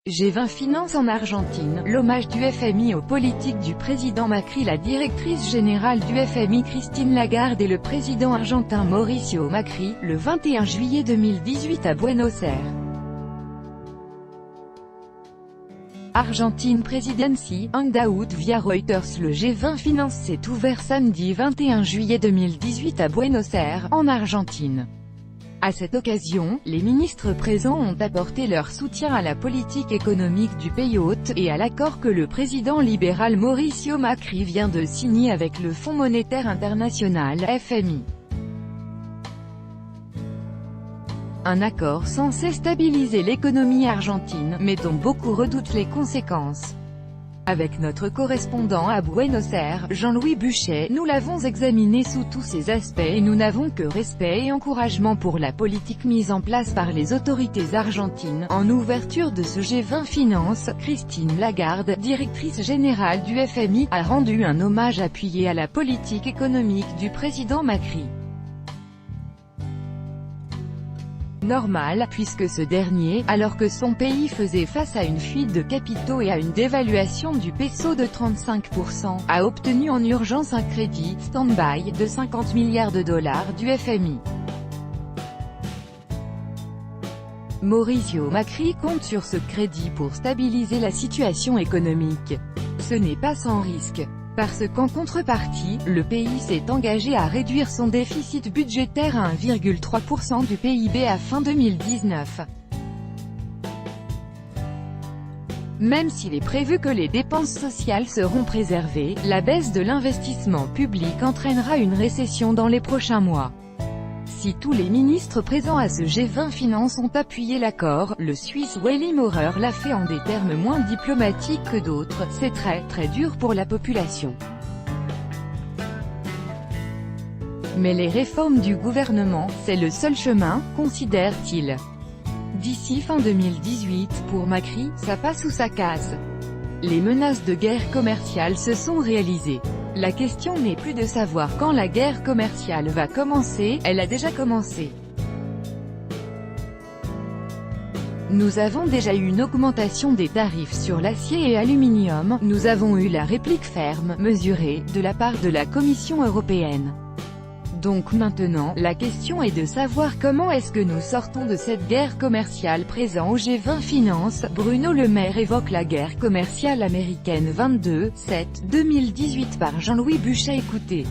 G20 Finance en Argentine, l'hommage du FMI aux politiques du président Macri. La directrice générale du FMI Christine Lagarde et le président argentin Mauricio Macri, le 21 juillet 2018 à Buenos Aires. Argentine Presidency, hangout via Reuters. Le G20 Finance s'est ouvert samedi 21 juillet 2018 à Buenos Aires, en Argentine. À cette occasion, les ministres présents ont apporté leur soutien à la politique économique du pays hôte, et à l'accord que le président libéral Mauricio Macri vient de signer avec le Fonds monétaire international, FMI. Un accord censé stabiliser l'économie argentine, mais dont beaucoup redoutent les conséquences. Avec notre correspondant à Buenos Aires, Jean-Louis Buchet, nous l'avons examiné sous tous ses aspects et nous n'avons que respect et encouragement pour la politique mise en place par les autorités argentines. En ouverture de ce G20 Finance, Christine Lagarde, directrice générale du FMI, a rendu un hommage appuyé à la politique économique du président Macri. Normal, puisque ce dernier, alors que son pays faisait face à une fuite de capitaux et à une dévaluation du peso de 35%, a obtenu en urgence un crédit « stand-by » de 50 milliards de dollars du FMI. Mauricio Macri compte sur ce crédit pour stabiliser la situation économique. Ce n'est pas sans risque. Parce qu'en contrepartie, le pays s'est engagé à réduire son déficit budgétaire à 1,3% du PIB à fin 2019. Même s'il est prévu que les dépenses sociales seront préservées, la baisse de l'investissement public entraînera une récession dans les prochains mois. Si tous les ministres présents à ce G20 Finance ont appuyé l'accord, le Suisse Wally Maurer l'a fait en des termes moins diplomatiques que d'autres, c'est très dur pour la population. Mais les réformes du gouvernement, c'est le seul chemin, considère-t-il. D'ici fin 2018, pour Macri, ça passe ou ça casse. Les menaces de guerre commerciale se sont réalisées. La question n'est plus de savoir quand la guerre commerciale va commencer, elle a déjà commencé. Nous avons déjà eu une augmentation des tarifs sur l'acier et aluminium, nous avons eu la réplique ferme, mesurée, de la part de la Commission européenne. Donc maintenant, la question est de savoir comment est-ce que nous sortons de cette guerre commerciale. Présent au G20 Finance, Bruno Le Maire évoque la guerre commerciale américaine 22/7/2018 par Jean-Louis Buchet. Écoutez.